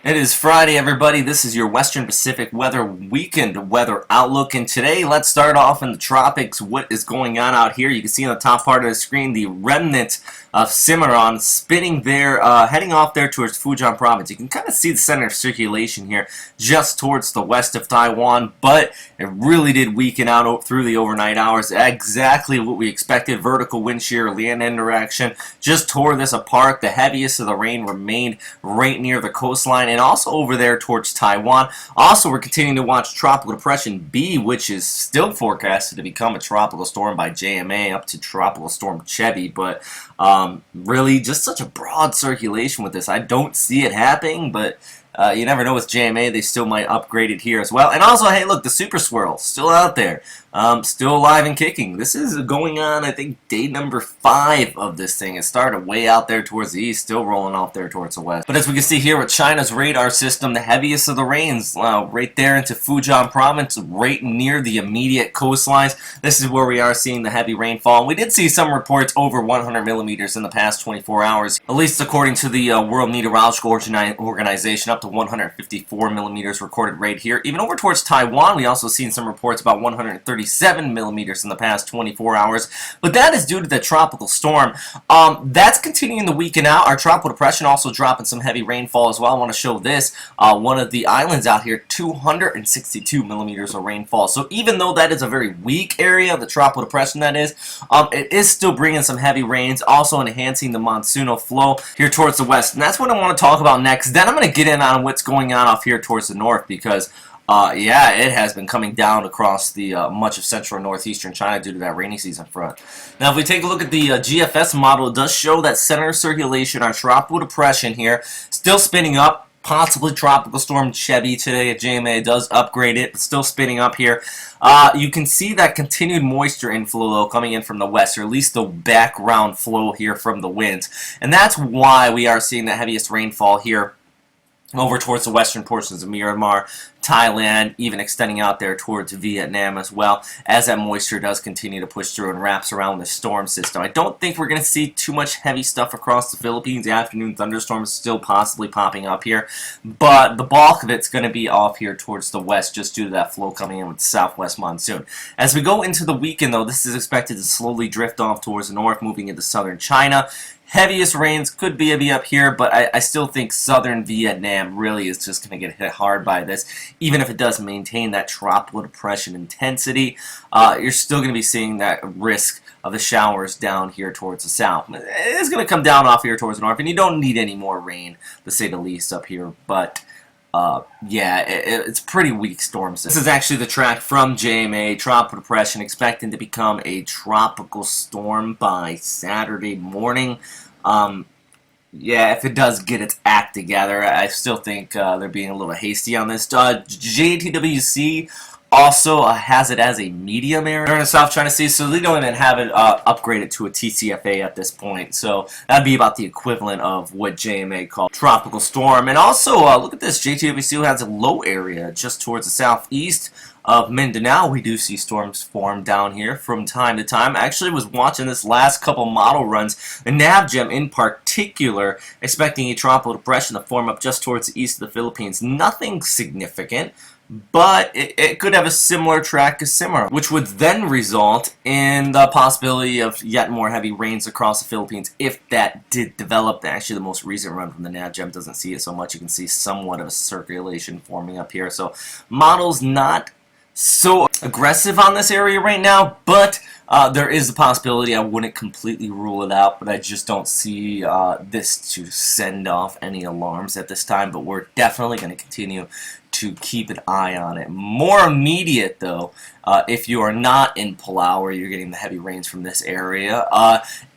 It is Friday, everybody. This is your Western Pacific Weather Weekend Weather Outlook. And today, let's start off in the tropics. What is going on out here? You can see on the top part of the screen the remnant of Cimaron spinning there, heading off there towards Fujian province. You can kind of see the center of circulation here just towards the west of Taiwan, but it really did weaken out through the overnight hours. Exactly what we expected. Vertical wind shear, land end direction just tore this apart. The heaviest of the rain remained right near the coastline and also over there towards Taiwan. Also, we're continuing to watch Tropical Depression B, which is still forecasted to become a tropical storm by JMA up to Tropical Storm Jebi, but really just such a broad circulation with this. I don't see it happening, but you never know with JMA. They still might upgrade it here as well. And also, hey, look, the Super Swirl still out there. Still alive and kicking. This is going on, I think, day number 5 of this thing. It started way out there towards the east, still rolling off there towards the west. But as we can see here with China's radar system, the heaviest of the rains, right there into Fujian province, right near the immediate coastlines. This is where we are seeing the heavy rainfall. We did see some reports over 100 millimeters in the past 24 hours, at least according to the World Meteorological Organization, up to 154 millimeters recorded right here. Even over towards Taiwan, we also seen some reports about 137 millimeters in the past 24 hours, but that is due to the tropical storm. That's continuing to weaken out. Our tropical depression also dropping some heavy rainfall as well. I want to show this. One of the islands out here, 262 millimeters of rainfall. So even though that is a very weak area, the tropical depression that is, it is still bringing some heavy rains, also enhancing the monsoonal flow here towards the west. And that's what I want to talk about next. Then I'm going to get in on what's going on off here towards the north, because yeah, it has been coming down across the much of central and northeastern China due to that rainy season front. Now, if we take a look at the GFS model, it does show that center circulation, our tropical depression here, still spinning up. Possibly Tropical Storm Jebi today if JMA does upgrade it, but still spinning up here. You can see that continued moisture inflow, though, coming in from the west, or at least the background flow here from the winds. And that's why we are seeing the heaviest rainfall here over towards the western portions of Myanmar, Thailand, even extending out there towards Vietnam as well, as that moisture does continue to push through and wraps around the storm system. I don't think we're going to see too much heavy stuff across the Philippines. Afternoon thunderstorms still possibly popping up here, but the bulk of it's going to be off here towards the west just due to that flow coming in with the southwest monsoon. As we go into the weekend, though, this is expected to slowly drift off towards the north, moving into southern China. Heaviest rains could be up here, but I still think southern Vietnam really is just going to get hit hard by this. Even if it does maintain that tropical depression intensity, you're still going to be seeing that risk of the showers down here towards the south. It is going to come down off here towards the north, and you don't need any more rain, to say the least, up here. But yeah, it's pretty weak storm system. This is actually the track from JMA, tropical depression, expecting to become a tropical storm by Saturday morning. Yeah, if it does get its act together, I still think they're being a little hasty on this. JTWC also has it as a medium area. They're in the South China Sea, so they don't even have it upgraded to a TCFA at this point. So that'd be about the equivalent of what JMA called tropical storm. And also, look at this. JTWC has a low area just towards the southeast of Mindanao. We do see storms form down here from time to time. I actually was watching this last couple model runs, the NavGem in particular, expecting a tropical depression to form up just towards the east of the Philippines. Nothing significant, but it could have a similar track as Cimaron, which would then result in the possibility of yet more heavy rains across the Philippines if that did develop. Actually, the most recent run from the NavGem doesn't see it so much. You can see somewhat of a circulation forming up here. So model's not so aggressive on this area right now, but there is a possibility. I wouldn't completely rule it out, but I just don't see this to send off any alarms at this time. But we're definitely going to continue to keep an eye on it. More immediate, though, if you are not in Palau or you're getting the heavy rains from this area,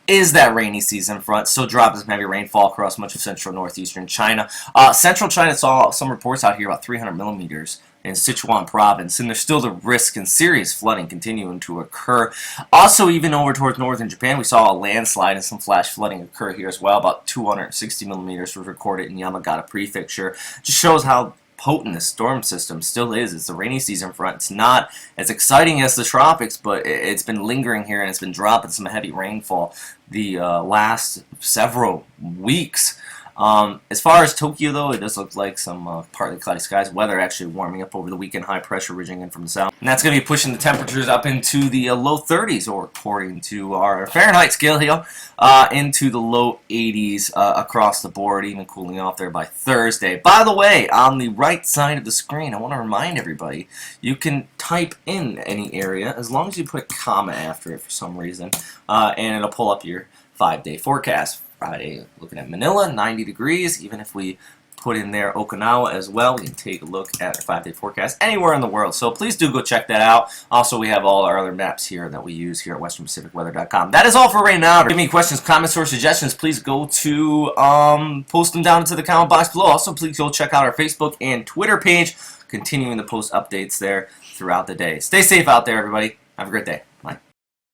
is that rainy season front. Still dropping some heavy rainfall across much of central northeastern China. Central China saw some reports out here about 300 millimeters in Sichuan province, and there's still the risk and serious flooding continuing to occur. Also, even over towards northern Japan, we saw a landslide and some flash flooding occur here as well. About 260 millimeters was recorded in Yamagata Prefecture. Just shows how potent this storm system still is. It's the rainy season front. It's not as exciting as the tropics, but it's been lingering here and it's been dropping some heavy rainfall the last several weeks. As far as Tokyo, though, it does look like some partly cloudy skies. Weather actually warming up over the weekend. High pressure ridging in from the south. And that's going to be pushing the temperatures up into the low 30s, or according to our Fahrenheit scale here, into the low 80s across the board, even cooling off there by Thursday. By the way, on the right side of the screen, I want to remind everybody, you can type in any area as long as you put a comma after it for some reason, and it'll pull up your 5-day forecast. Friday, looking at Manila, 90 degrees. Even if we put in there Okinawa as well, we can take a look at our 5-day forecast anywhere in the world. So please do go check that out. Also, we have all our other maps here that we use here at westernpacificweather.com. That is all for right now. If you have any questions, comments, or suggestions, please go to post them down into the comment box below. Also, please go check out our Facebook and Twitter page, continuing to post updates there throughout the day. Stay safe out there, everybody. Have a great day.